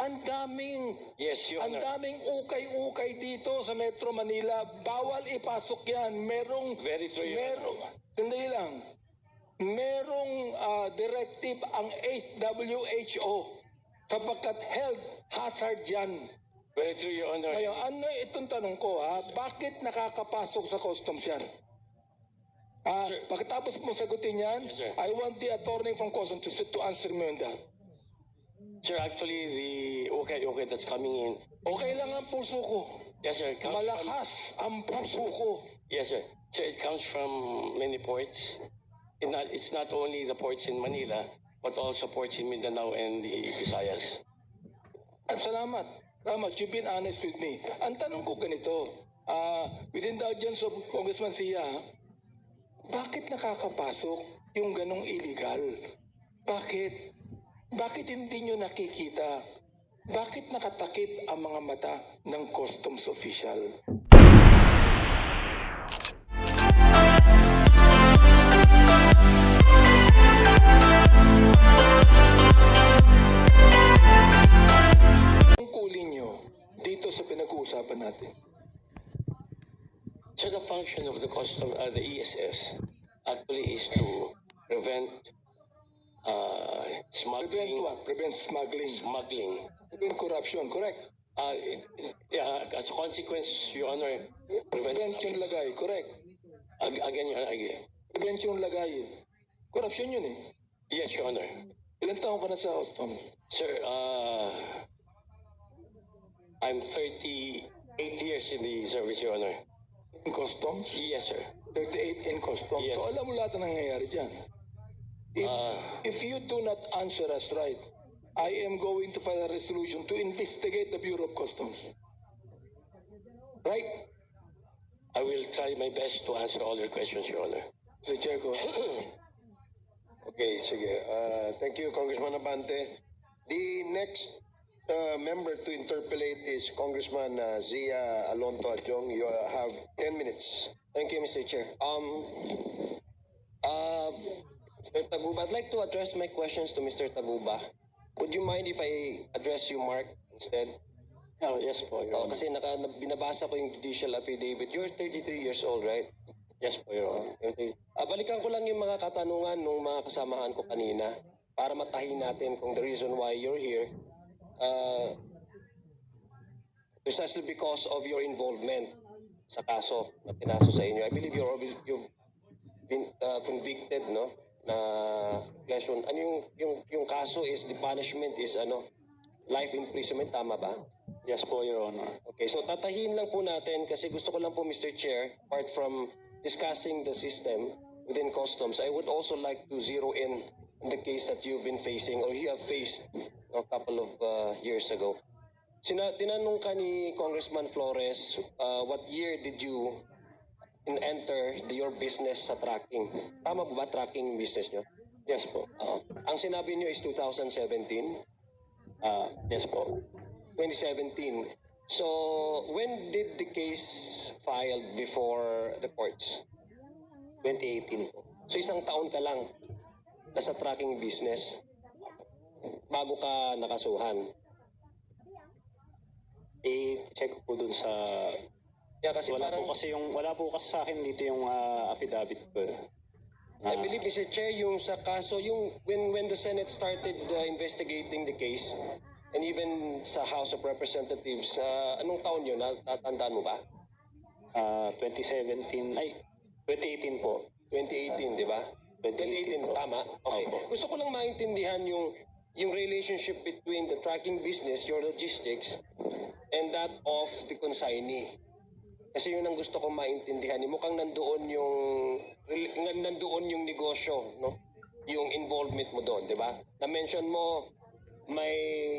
Ang daming, Yes, Your ang Honor. daming ukay-ukay dito sa Metro Manila. Bawal ipasok yan. Merong, Very true, Your merong, sandali lang. Merong directive ang WHO sapagkat health hazard yan. Very true, Your Honor. Ngayon, ano itong tanong ko bakit nakakapasok sa customs yan? Pagkatapos mo sagutin yan, Yes, sir. I want the attorney from customs to answer me on that. Sir, actually, the okay that's coming in. Okay lang ang puso ko. Yes, sir. Comes from, Malakas ang puso ko. yes, sir. So it comes from many ports. It's not only the ports in Manila, but also ports in Mindanao and the Visayas. At salamat. Salamat. You've been honest with me. Ang tanong ko ganito, within the audience of Congressman Sia, bakit nakakapasok yung ganong illegal? Bakit? Bakit hindi nyo nakikita? Bakit nakatakip ang mga mata ng customs official? Tungkulin nyo dito sa pinag-uusapan natin. So the function of the the ESS actually is to prevent Prevent smuggling, what? Prevent smuggling. Prevent corruption, correct? As a consequence, Your Honor, Prevent yung lagay, correct? again, Your Honor, again. Prevent yung lagay. Corruption yun eh. Yes, Your Honor. Ilan taon ka na sa customs? Sir, I'm 38 years in the service, Your Honor. In customs? Yes, sir. 38 in customs. Yes. So alam mo lahat na nangyayari dyan. If you do not answer us right, I am going to file a resolution to investigate the Bureau of Customs. Right? I will try my best to answer all your questions, Your Honor. Mr. Chair ko. Okay, sige. Thank you, Congressman Abante. The next member to interpolate is Congressman Zia Alonto Adjong. You have 10 minutes. Thank you, Mr. Chair. Mr. Taguba, I'd like to address my questions to Mr. Taguba. Would you mind if I address you, Mark, instead? Oh, yes po, Your Honor. Kasi binabasa ko yung judicial affidavit. You're 33 years old, right? Yes po, Your Honor. Balikan ko lang yung mga katanungan ng mga kasamahan ko kanina para matahin natin kung the reason why you're here. Precisely because of your involvement sa kaso na pinaso sa inyo. I believe you've been convicted, no? Na question. Ano yung kaso is the punishment is life imprisonment, tama ba? Yes po, Your Honor. Okay, so tatahin lang po natin kasi gusto ko lang po, Mr. Chair, apart from discussing the system within customs, I would also like to zero in on the case that you've been facing or you have faced a couple of years ago. Tinanong ka ni Congressman Flores, what year did you enter your business sa tracking? Tama po ba tracking business nyo? Yes po. Ang sinabi nyo is 2017? Yes po. 2017. So, when did the case filed before the courts? 2018 po. So, isang taon ka lang nasa tracking business bago ka nakasuhan. I-check ko po dun sa... Yeah, kasi Wala parang, po kasi sa akin dito yung affidavit ko. I believe, Mr. Chair, yung sa kaso, yung when the Senate started investigating the case, and even sa House of Representatives, anong taon yun? Natandaan mo ba? 2017, 2018 po. 2018, di ba? 2018, tama? Okay. Opo. Gusto ko lang maintindihan yung relationship between the tracking business, your logistics, and that of the consignee. Kasi yun ang gusto kong maintindihan. Mukhang nandoon yung negosyo, no? Yung involvement mo doon, di ba? Na-mention mo,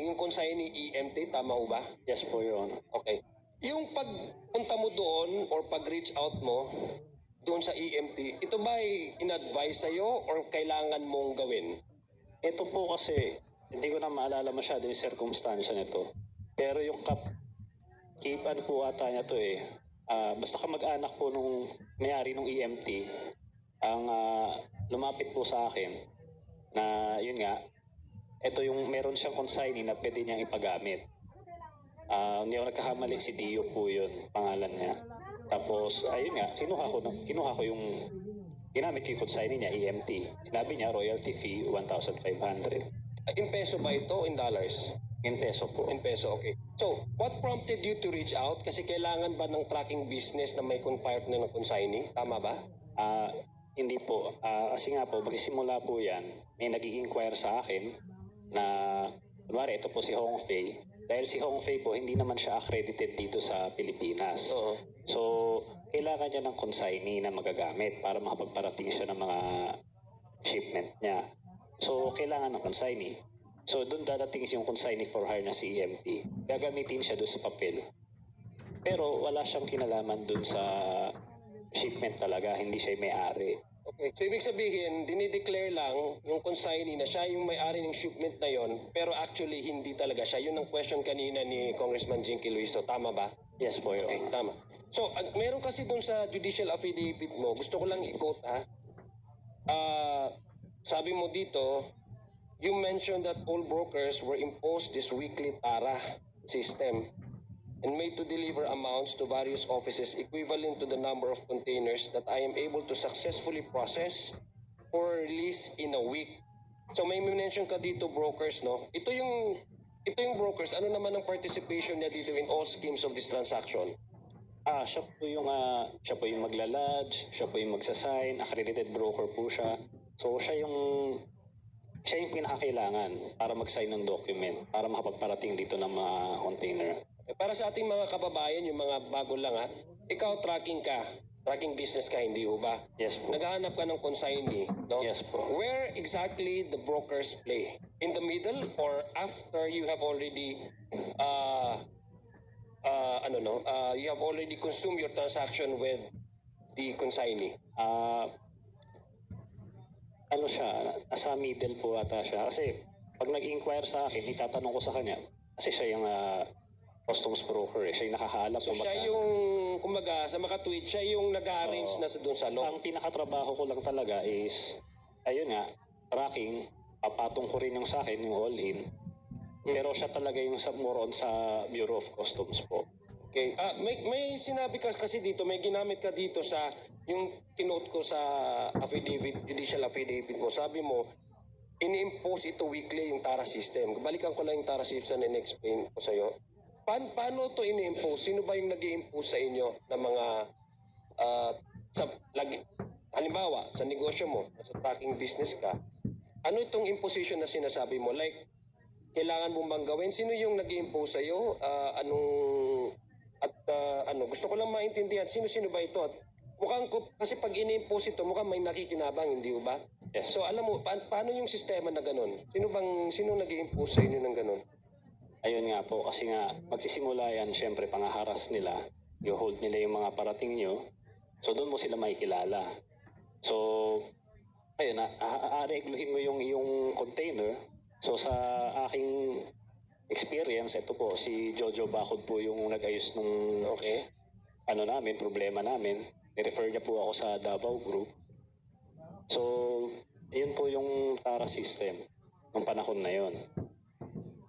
yung consignee EMT, tama ho ba? Yes po, Your Honor. Okay. Yung pagpunta mo doon or pag-reach out mo doon sa EMT, ito ba ay in-advise sa'yo or kailangan mong gawin? Ito po kasi, hindi ko na maalala masyado yung circumstance nito. Pero yung keep-an po ata niya to eh. Basta kamag-anak po nung mayari nung EMT, ang lumapit po sa akin na yun nga, ito yung meron siyang consignee na pwede niyang ipagamit. Hindi ako nagkakamali, si Dio po yun, pangalan niya. Tapos, ayun nga, kinuha ko yung ginamit ko yung consignee niya, EMT. Sinabi niya, royalty fee, 1,500. In peso ba ito o in dollars? In peso po. In peso, okay. So, what prompted you to reach out? Kasi kailangan ba ng tracking business na may partner ng consignee? Tama ba? Hindi po. Kasi nga po, magsisimula po yan, may nag-i-inquire sa akin na, kunwari, ito po si Hong Fei. Dahil si Hong Fei po, hindi naman siya accredited dito sa Pilipinas. Oo. So, kailangan niya ng consignee na magagamit para makapagparating siya ng mga shipment niya. So, kailangan ng consignee. So, doon dadating yung consignee for hire na si EMT. Gagamitin siya doon sa papel. Pero wala siyang kinalaman doon sa shipment talaga, hindi siya may-ari. Okay. So, ibig sabihin, dinideclare lang yung consignee na siya yung may-ari ng shipment na yon, pero actually, hindi talaga siya. Yun ang question kanina ni Congressman Jinky Luiso. Tama ba? Yes po, Your Okay, Honor. tama. So, meron kasi dun sa judicial affidavit mo, gusto ko lang i-quote ha. Sabi mo dito, you mentioned that all brokers were imposed this weekly TARA system and made to deliver amounts to various offices equivalent to the number of containers that I am able to successfully process for release in a week. So may mention ka dito brokers, no? Ito yung brokers, ano naman ang participation niya dito in all schemes of this transaction? Siya po yung magla-lodge, siya po yung magsasign, accredited broker po siya. So siya yung pinakakailangan para mag-sign ng document, para makapagparating dito ng mga container. Para sa ating mga kababayan, yung mga bago lang ha, ikaw tracking business ka, hindi ho ba? Yes po. Naghahanap ka ng consignee, no? Yes po. Where exactly the brokers play? In the middle or after you have already you have already consumed your transaction with the consignee? Nasa middle po ata siya. Kasi pag nag-inquire sa akin, itatanong ko sa kanya, kasi siya yung customs broker siya yung nakakaalam. So siya yung, kumbaga, sa makatweet, siya yung nag-arrange na sa doon sa law. Ang pinakatrabaho ko lang talaga is, ayun nga, tracking, papatong ko rin yung sa akin, yung all-in. Pero siya talaga yung more on sa Bureau of Customs po. Okay. May sinabi ka kasi dito, may ginamit ka dito sa yung kinote ko sa affidavit, judicial affidavit mo. Sabi mo, ini-impose ito weekly yung TARA system. Balikan ko lang yung TARA system na in-explain ko sa'yo. Paano ito ini-impose? Sino ba yung nag-i-impose sa inyo ng mga halimbawa, sa negosyo mo, sa tracking business ka, ano itong imposition na sinasabi mo? Like, kailangan mong bang gawin? Sino yung nag-i-impose sa'yo? Gusto ko lang maintindihan, sino-sino ba ito? At mukhang, kasi pag ini-impose ito, mukhang may nakikinabang, hindi ba? Yes. So alam mo, paano yung sistema na ganun? Sino nag-i-impose sa inyo ng ganun? Ayun nga po, kasi nga, magsisimula yan, syempre, pangaharas nila, i-hold nila yung mga parating nyo, so doon mo sila makikilala. So, ayun, aaregluhin mo yung container. So, sa aking experience, ito po, si Jojo Bacod po yung nag-ayos nung problema namin. I-refer niya po ako sa Davao Group. So, yun po yung TARA system ng panahon na yon.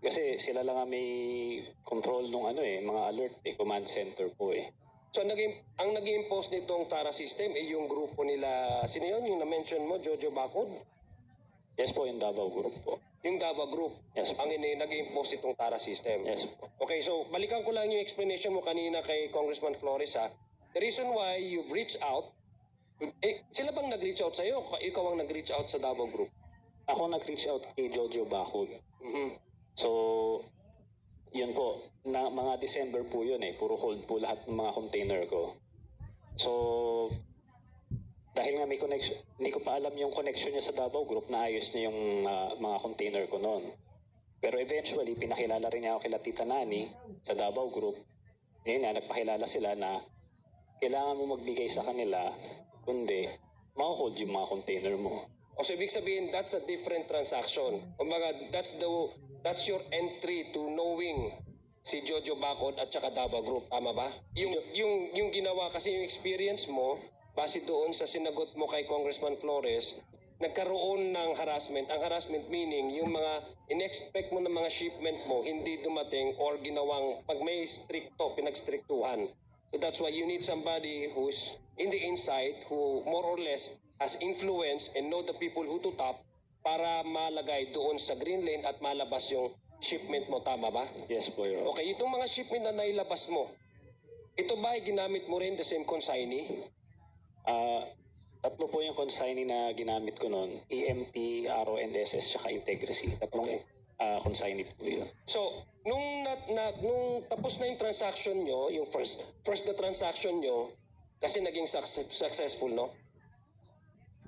Kasi sila lang ang may control ng mga alert, command center po eh. So ang nag-impose nitong TARA system ay yung grupo nila, sino yun? Yung na-mention mo, Jojo Bacod? Yes po, yung Davao Group po. Yung Davao Group, Yes po. ang nag-impose nitong TARA system. Yes po. Okay, so balikan ko lang yung explanation mo kanina kay Congressman Flores ha. The reason why you've reached out, sila bang nag-reach out sa'yo? Ikaw ang nag-reach out sa Davao Group? Ako nag-reach out kay Jojo Bacod. Mhm. So, yun po, na mga December po yun puro hold po lahat ng mga container ko. So, dahil nga may connection, hindi ko pa alam yung connection niya sa Davao Group, naayos niya yung mga container ko noon. Pero eventually, pinakilala rin niya ako kila Tita Nani sa Davao Group. Ngayon nga, nagpakilala sila na kailangan mo magbigay sa kanila, kundi ma-hold yung mga container mo. O so ibig sabihin, that's a different transaction. Kumbaga, that's your entry to knowing si Jojo Bacod at saka Davao Group. Tama ba? Yung ginawa kasi yung experience mo, base doon sa sinagot mo kay Congressman Flores, nagkaroon ng harassment. Ang harassment meaning yung mga in-expect mo ng mga shipment mo hindi dumating or ginawang pag may stricto, pinagstriktuhan. So that's why you need somebody who's in the inside who more or less has influence and know the people who to tap para malagay doon sa green lane at malabas yung shipment mo. Tama ba? Yes po, Your Honor. Okay, itong mga shipment na nailabas mo, ito ba ay ginamit mo rin the same consignee? Tatlo po yung consignee na ginamit ko noon. EMT, RONSS, tsaka Integrity. Tatlong consignee po yun. So, nung tapos na yung transaction nyo, yung first na transaction nyo, kasi naging successful, no?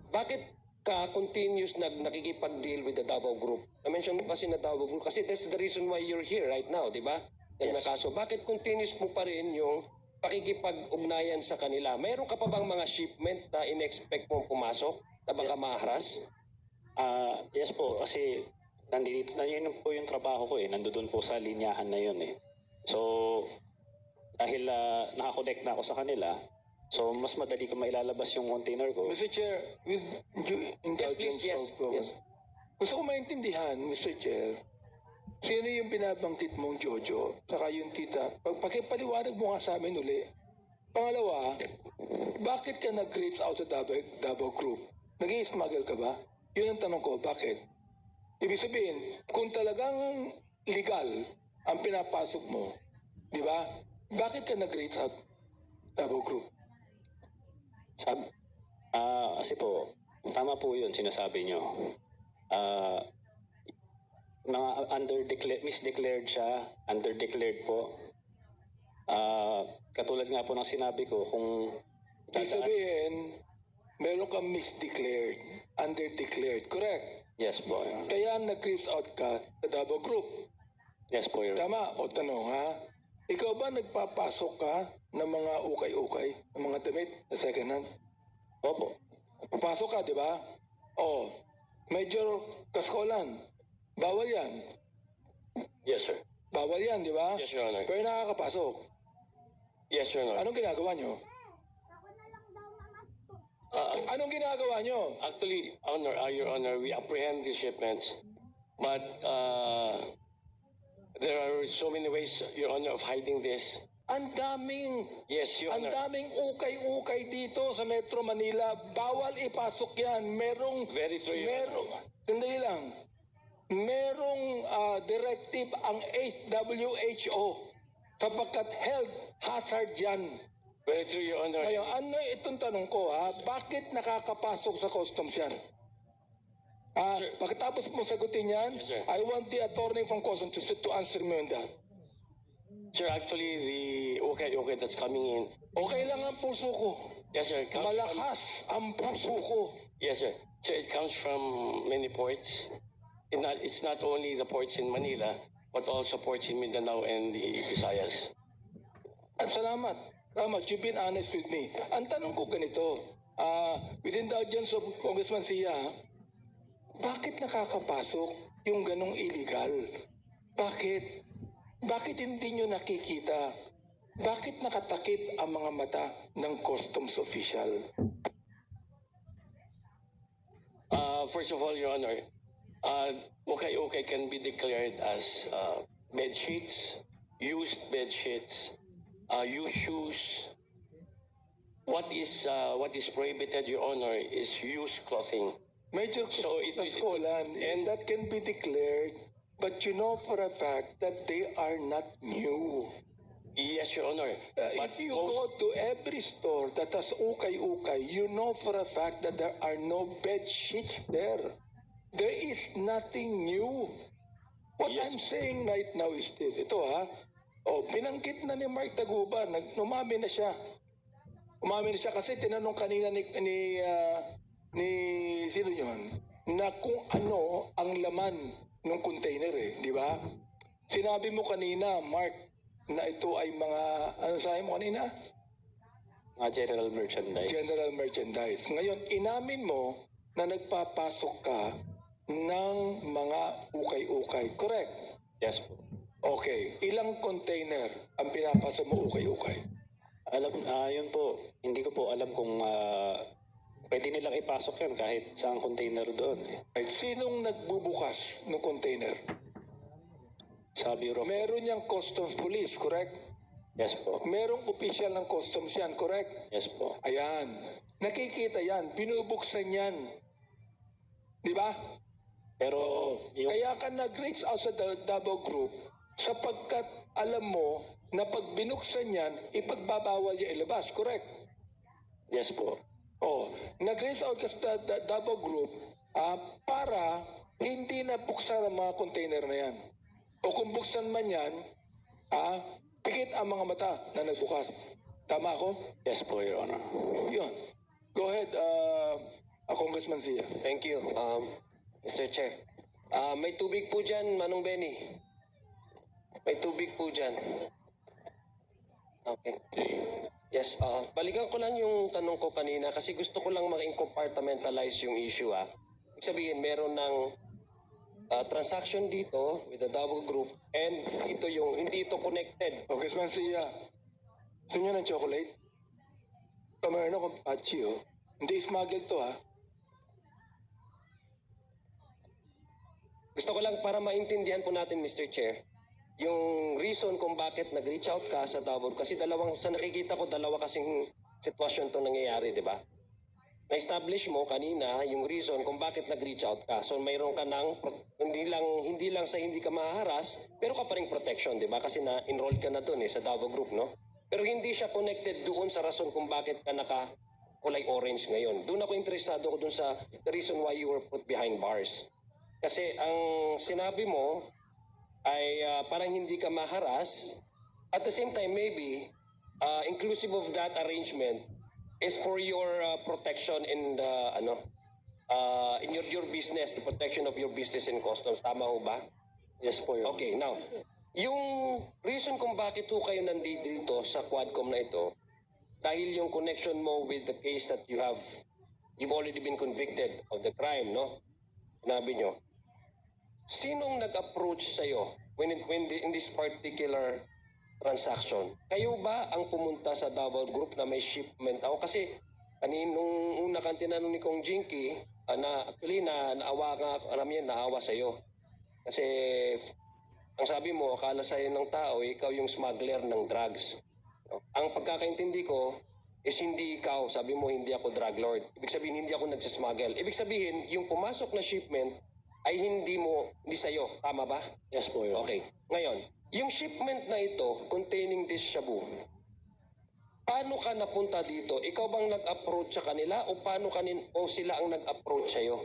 Bakit ka continuous nakikipag-deal with the Davao Group? Na-mention mo kasi na Davao Group kasi that's the reason why you're here right now, di ba? Dahil may kaso. Bakit continuous mo pa rin yung pakikipag-ugnayan sa kanila? Mayroon ka pa bang mga shipment na in-expect mong pumasok na baka ma-harass? Yes po, kasi nandito na yun po yung trabaho ko eh. Nandoon po sa linyahan na yun eh. So, dahil nakakonect na ako sa kanila, so mas madali ko mailalabas yung container ko. Mr. Chair, with due indulgence Yes. gusto ko maintindihan, Mr. Chair, sino yung binabanggit mong Jojo, saka yung tita. Pakipaliwanag mo nga sa amin uli. Pangalawa, bakit ka nag-reach out to Davao Group? Nag-i-smuggle ka ba? Yun ang tanong ko, bakit? Ibig sabihin, kung talagang legal ang pinapasok mo, di ba? Bakit ka nag-reach out Davao Group? Kasi po, tama po yun sinasabi nyo. Misdeclared siya, underdeclared po. Katulad nga po ng sinabi ko, kung Ibig sabihin, meron kang misdeclared, underdeclared, correct? yes po. Kaya nag-reach out ka sa Davao Group. Yes po, Your Honor. Tama o tanong ha? Ikaw ba nagpapasok ka ng mga ukay-ukay, ng mga damit na second hand? Opo. Papasok ka, di ba? O, Major Kaskolan, bawal yan. Yes, sir. Bawal yan, di ba? Yes, Your Honor. Pero nakakapasok. Yes, Your Honor. Anong ginagawa nyo? Anong ginagawa nyo? Actually, Your Honor, we apprehend these shipments, but there are so many ways, Your Honor, of hiding this. Ang daming Yes, Your Ang Honor. daming ukay-ukay dito sa Metro Manila. Bawal ipasok yan. Very true, Your Sandali lang. Merong directive ang WHO kapagkat health hazard yan. Very true, Your Honor. Ngayon, ano itong tanong ko ha? Bakit nakakapasok sa customs yan? Pagkatapos mo sagutin yan, Yes, sir. I want the attorney from customs to answer me on that. Sir, actually, the okay that's coming in. Okay lang ang puso ko. Yes, sir. Malakas ang puso ko. Yes, sir. So it comes from many ports. It's not only the ports in Manila, but also ports in Mindanao and the Visayas. At salamat. Salamat. You've been honest with me. Ang tanong ko ganito, with indulgence of Congressman Sia, bakit nakakapasok yung ganong illegal? Bakit? Bakit hindi nyo nakikita? Bakit nakatakip ang mga mata ng customs official? First of all, Your Honor, okay can be declared as bed sheets, used bed sheets, used shoes. What is prohibited, Your Honor, is used clothing. Major Kaskolan, and that can be declared, but you know for a fact that they are not new. Yes, Your Honor. But If you go to every store that has ukay-ukay, you know for a fact that there are no bed sheets there. There is nothing new. What Yes. I'm saying right now is this. Ito ha. Pinanggit na ni Mark Taguba. Umami na siya. Umami na siya kasi tinanong kanina ni sino yun? Na kung ano ang laman ng container eh. Di ba? Sinabi mo kanina, Mark, na ito ay mga, ano sabi mo kanina? Mga general merchandise. General merchandise. Ngayon, inamin mo na nagpapasok ka ng mga ukay-ukay. Correct? Yes po. Okay. Ilang container ang pinapasa mo ukay-ukay? Yun po, hindi ko po alam kung pwede nilang ipasok yun kahit sa container doon. Right. Sinong nagbubukas ng container? Sa Bureau of... Meron niyang customs police, correct? Yes po. Merong official ng customs yan, correct? Yes po. Ayan. Nakikita yan. Binubuksan yan. Di ba? Pero yung... Kaya ka nag-reach out sa Davao Group sapagkat alam mo na pag binuksan yan, ipagbabawal niya ilabas, correct? Yes po. Oh, nag-reach out ka sa Davao Group para hindi na buksan ang mga container na yan. O kung buksan man yan, pikit ang mga mata na nagbukas. Tama ako? Yes po, Your Honor. Yun. Go ahead, Congressman Zia. Thank you, Mr. Chair. May tubig po dyan, Manong Benny. May tubig po dyan. Okay. Yes, balikan ko lang yung tanong ko kanina kasi gusto ko lang compartmentalize yung issue. Ibig sabihin, meron ng transaction dito with the Davao Group and ito yung, hindi ito connected. Congressman Zia, gusto niyo ng chocolate? Ito meron akong patchy, oh. Hindi smuggled to, ha? Gusto ko lang para maintindihan po natin, Mr. Chair, yung reason kung bakit nag-reach out ka sa Davao. Kasi sa nakikita ko, dalawa kasing sitwasyon to nangyayari, di ba? Na-establish mo kanina yung reason kung bakit nag-reach out ka. So mayroon ka ng, hindi lang sa hindi ka mahaharas, pero ka pa rin protection, di ba? Kasi na-enroll ka na doon sa Davao Group, no? Pero hindi siya connected doon sa rason kung bakit ka kulay orange ngayon. Doon ako interesado ko doon sa the reason why you were put behind bars. Kasi ang sinabi mo ay parang hindi ka maharas. At the same time, maybe, inclusive of that arrangement is for your protection in the, in your business, the protection of your business and customs. Tama ho ba? Yes po, Your Honor. Okay, now, yung reason kung bakit ho kayo nandito dito sa Quadcom na ito, dahil yung connection mo with the case that you've already been convicted of the crime, no? Sinabi nyo. Sinong nag-approach sa'yo in this particular transaction? Kayo ba ang pumunta sa Davao Group na may shipment? Ako kasi, nung una kang tinanong ni Kong Jinky, naawa nga, alam yan, naawa sa'yo. Kasi, ang sabi mo, akala sa'yo ng tao, ikaw yung smuggler ng drugs. Ang pagkakaintindi ko is hindi ikaw, sabi mo hindi ako drug lord. Ibig sabihin hindi ako nagsismuggle. Ibig sabihin yung pumasok na shipment ay hindi sa'yo. Tama ba? Yes po, Your Honor. Okay. Ngayon, yung shipment na ito containing this shabu, paano ka napunta dito? Ikaw bang nag-approach sa kanila o sila ang nag-approach sa'yo?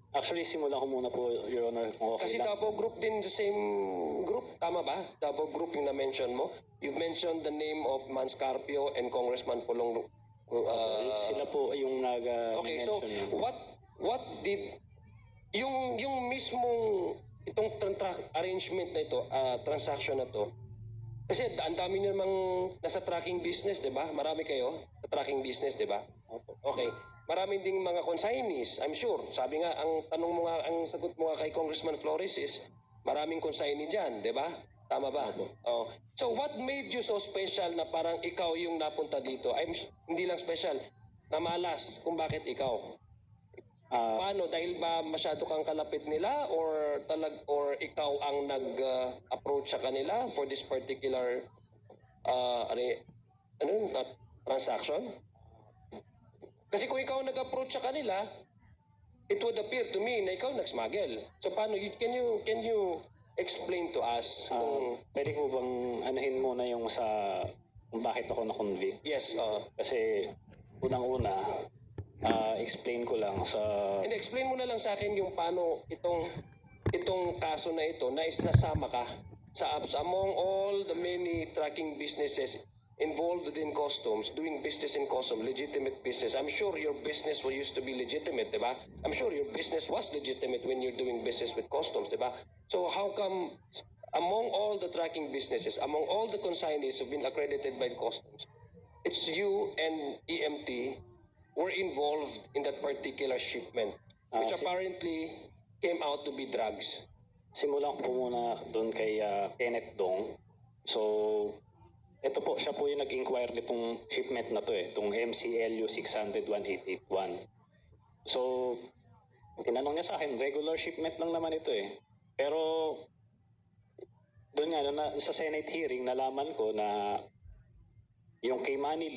Actually, simulan ko muna po, Your Honor, kung okay Kasi lang. Davao Group din the same group. Tama ba? Davao Group yung na-mention mo. You've mentioned the name of Manscarpio and Congressman Pulong. Sila po yung Okay, so nag-mention yun. what did yung mismong itong arrangement na ito, transaction na to, kasi ang dami namang nasa tracking business, di ba? Marami kayo sa tracking business, di ba? Okay. Marami ding mga consignees, I'm sure. Sabi nga, ang tanong mo nga, ang sagot mo nga kay Congressman Flores is, maraming consignee dyan, di ba? Tama ba? Oh. So what made you so special na parang ikaw yung napunta dito? Hindi lang special, na malas kung bakit ikaw. Paano? Dahil ba masyado kang kalapit nila or ikaw ang nag-approach sa kanila for this particular transaction? Kasi kung ikaw nag-approach sa kanila, it would appear to me na ikaw nag-smuggle. So paano? Can you explain to us? Pwede ko bang anuhin muna yung kung bakit ako na-convict? Yes. Kasi unang-una, explain ko lang sa... And explain mo na lang sa akin yung paano itong kaso na ito na nasama ka sa among all the many tracking businesses involved within customs, doing business in customs, legitimate business. I'm sure your business used to be legitimate, di ba? I'm sure your business was legitimate when you're doing business with customs, di ba? So how come among all the tracking businesses, among all the consignees who've been accredited by customs, it's you and EMT were involved in that particular shipment, which apparently came out to be drugs? Simulan ko po muna doon kay Kenneth Dong. So, Ito po, siya po yung nag-inquire nitong shipment na to itong MCLU 600-1881. So, tinanong niya sa akin, regular shipment lang naman ito Pero, doon nga, sa Senate hearing, nalaman ko na yung kay Manny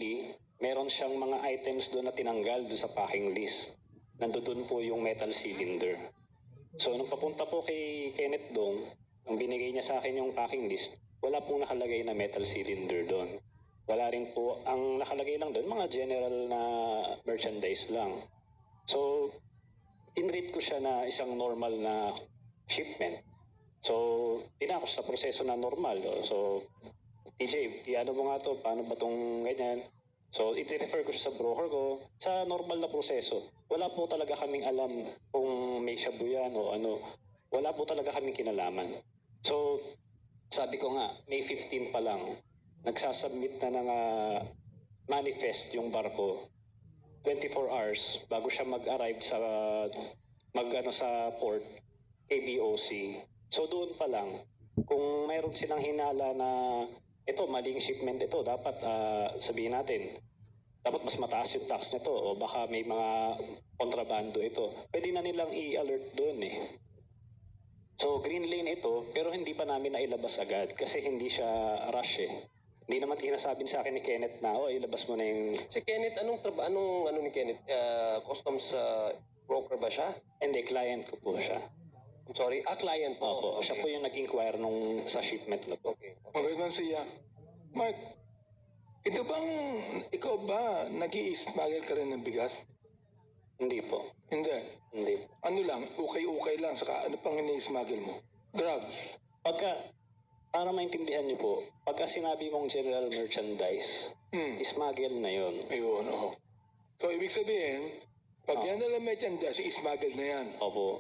meron siyang mga items doon na tinanggal doon sa packing list. Nandoon po yung metal cylinder. So, nung papunta po kay Kenneth Dong, nung binigay niya sa akin yung packing list, wala pong nakalagay na metal cylinder doon. Wala rin po, ang nakalagay lang doon, mga general na merchandise lang. So, in-read ko siya na isang normal na shipment. So, tinapos sa proseso na normal. So, TJ, ano mo nga to, paano ba tong ganyan? So, iti-refer ko siya sa broker ko sa normal na proseso. Wala po talaga kaming alam kung may shabu yan o ano. Wala po talaga kaming kinalaman. So, sabi ko nga, May 15 pa lang, nagsasubmit na ng manifest yung barko. 24 hours bago siya mag-arrive sa sa port, KBOC. So doon pa lang, kung mayroon silang hinala na ito, maling shipment ito, dapat sabihin natin, dapat mas mataas yung tax nito o baka may mga kontrabando ito. Pwede na nilang i-alert doon So green lane ito, pero hindi pa namin nailabas agad kasi hindi siya rush Hindi naman kinasabi sa akin ni Kenneth na, ilabas mo na yung... Si Kenneth, anong ni Kenneth? Customs broker ba siya? Hindi, client ko po siya. I'm sorry, client mo. Opo, Okay. siya po yung nag-inquire sa shipment na to. Okay. Congressman Sia, Mark, ikaw ba nag-i-smuggle ka rin ng bigas? Hindi po. Hindi. Hindi. Ano lang, ukay-ukay lang, saka ano pang ini-smuggle mo? Drugs. Para maintindihan niyo po, pagka sinabi mong general merchandise, smuggle na yon. Ayun, oo. So, ibig sabihin, pag yan na lang merchandise, i-smuggle na yan. Opo.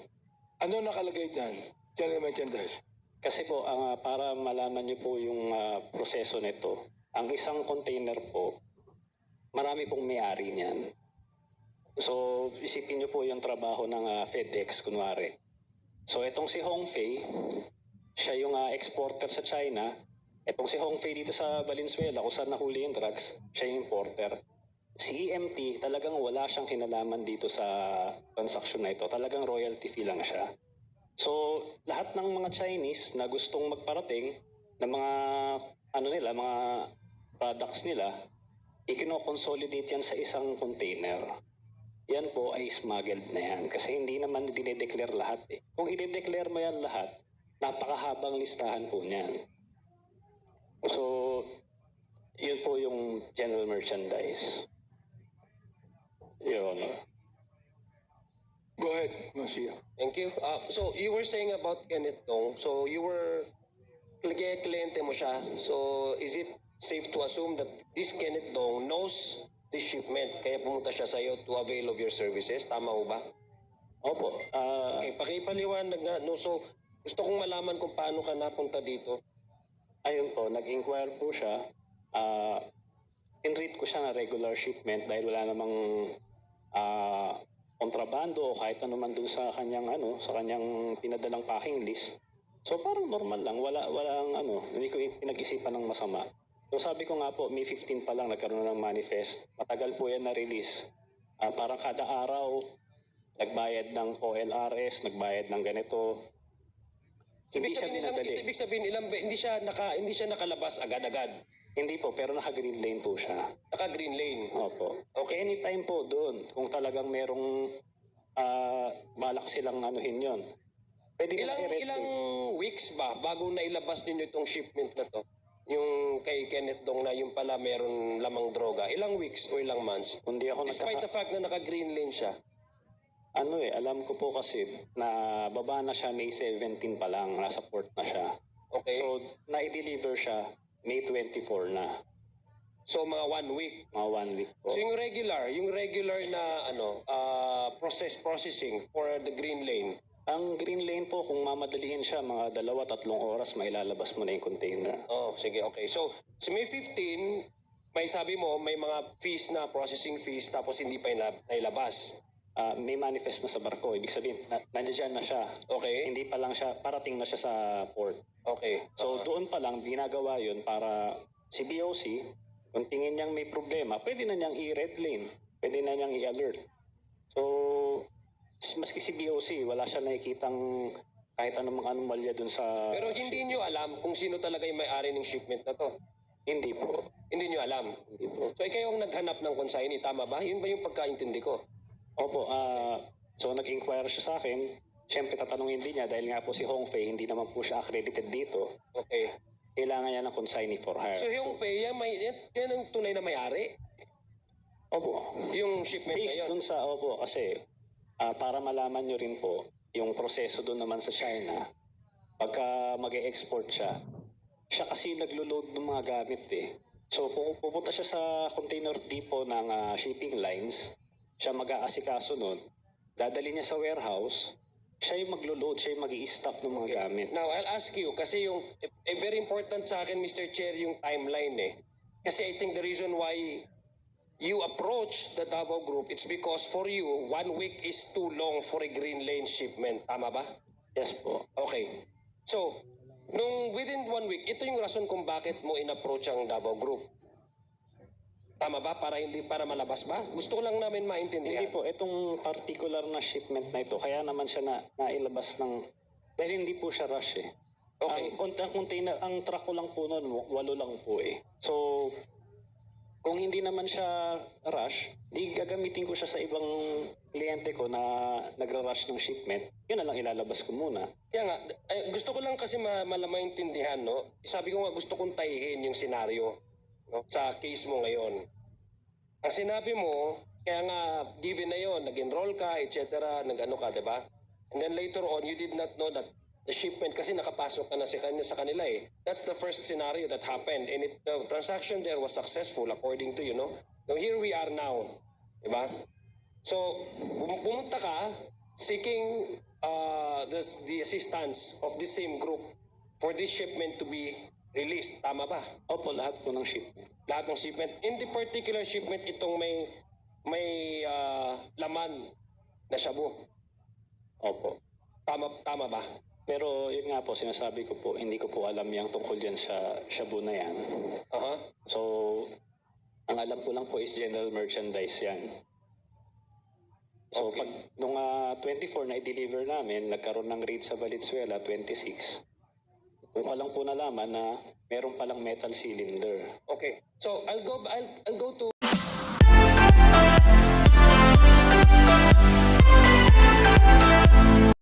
Ano nakalagay dyan? General merchandise. Kasi po, para malaman niyo po yung proseso nito, ang isang container po, marami pong may-ari niyan. So, isipin niyo po yung trabaho ng FedEx, kunwari. So, itong si Hongfei, siya yung exporter sa China. Itong si Hongfei dito sa Valenzuela, kung saan nahuli yung drugs, siya yung importer. Si EMT, talagang wala siyang kinalaman dito sa transaction na ito. Talagang royalty fee lang siya. So, lahat ng mga Chinese na gustong magparating ng mga, mga products nila, ikino-consolidate yan sa isang container. Yan po ay smuggled na yan. Kasi hindi naman dinedeclare lahat Kung i-declare mo yan lahat, napakahabang listahan po niyan. So, yun po yung general merchandise. Yun. Go ahead, Monsieur. Thank you. So, you were saying about Kenneth Dong. So, you were kliyente mo siya. So, is it safe to assume that this Kenneth Dong knows this shipment kaya pumunta siya sa iyo to avail of your services? Tama ho ba? Opo. Okay, pakipaliwanag nga. No, so, gusto kong malaman kung paano ka napunta dito. Ayun po, nag-inquire po siya. In-read ko siya na regular shipment dahil wala namang kontrabando o kahit ano man dun sa kanyang pinadalang packing list. So parang normal lang, hindi ko pinag-isipan ng masama. So sabi ko nga po, May 15 pa lang nagkaroon ng manifest. Matagal po yan na-release. Parang kada araw, nagbayad ng OLRS, nagbayad ng ganito. Hindi siya dinadali. Ibig sabihin hindi siya nakalabas agad-agad. Hindi po, pero naka-green lane po siya. Naka-green lane. Opo. Okay, anytime po doon. Kung talagang merong balak silang anuhin yon. Pwede Ilang weeks ba bago nailabas ninyo itong shipment na to? Yung kay Kenneth Dong na yung pala meron lamang droga. Ilang weeks o ilang months? Hindi ako Despite the fact na naka-green lane siya. Alam ko po kasi na baba na siya May 17 pa lang, nasa port na siya. Okay. So, na-deliver siya May 24 na. So mga 1 week. Mga 1 week po. So yung regular na processing for the green lane. Ang green lane po, kung mamadalihin siya, mga 2-3 oras, mailalabas mo na yung container. Oh, sige, okay. So May 15, may sabi mo, may mga fees na, processing fees, tapos hindi pa nailabas. May manifest na sa barko. Ibig sabihin, nandiyan na siya. Okay. Hindi pa lang siya, parating na siya sa port. Okay. So doon pa lang, ginagawa yun para si BOC, kung tingin niyang may problema, pwede na niyang i-red lane, pwede na niyang i-alert. So, maski si BOC, wala siya nakikitang kahit anumang anomalya dun sa... Pero hindi nyo alam kung sino talaga yung may-ari ng shipment na to. Hindi po. Hindi nyo alam. Hindi po. So ikaw ang naghanap ng consignee, tama ba? Yun ba yung pagkaintindi ko? Opo, so nag-inquire siya sa akin. Siyempre tatanungin din niya dahil nga po si Hong Fei, hindi naman po siya accredited dito. Okay. Kailangan niya ng consignee for hire. So yung pay, yan ang tunay na may-ari? Opo. Yung shipment na Based yun? dun sa, opo, kasi para malaman nyo rin po, yung proseso dun naman sa China, pagka mag-e-export siya kasi naglo-load ng mga gamit eh. So kung pupunta siya sa container depot ng shipping lines, siya mag-aasikaso nun, dadali niya sa warehouse, siya yung maglo-load, siya yung mag-i-stuff ng mga gamit. Now, I'll ask you, kasi yung, very important sa akin, Mr. Chair, yung timeline eh. Kasi I think the reason why you approach the Davao Group, it's because for you, 1 week is too long for a green lane shipment. Tama ba? Yes po. Okay. So, nung within 1 week, ito yung rason kung bakit mo in-approach ang Davao Group. Tama ba? Para malabas ba? Gusto ko lang namin maintindihan. Hindi po, itong particular na shipment na ito, kaya naman siya nailabas ng, dahil hindi po siya rush eh. Okay. Ang container, ang truck ko lang po noon, 8 lang po eh. So, kung hindi naman siya rush, di gagamitin ko siya sa ibang kliyente ko na nagra-rush ng shipment. Yun na lang ilalabas ko muna. Kaya nga, gusto ko lang kasi maintindihan, no? Sabi ko nga, gusto kong tayihin yung senaryo, no? Sa case mo ngayon. Ang sinabi mo, kaya nga, given na yon, nag-enroll ka, etc., nag-ano ka, di ba? And then later on, you did not know that the shipment, kasi nakapasok ka na sa kanila eh. That's the first scenario that happened. And the transaction there was successful according to you, no? So here we are now, di ba? So, pumunta ka seeking the assistance of this same group for this shipment to be released. Tama ba? Opo, lahat po ng shipment. Lahat ng shipment. In the particular shipment, itong may laman na shabu. Opo. Tama ba? Pero yun nga po, sinasabi ko po, hindi ko po alam yung tungkol dyan sa shabu na yan. Aha. So, ang alam ko lang po is general merchandise yan. So, Okay. pag nung 24 na i-deliver namin, nagkaroon ng raid sa Valenzuela, 26. Doon ko lang po nalaman na meron palang metal cylinder. Okay. So I'll go to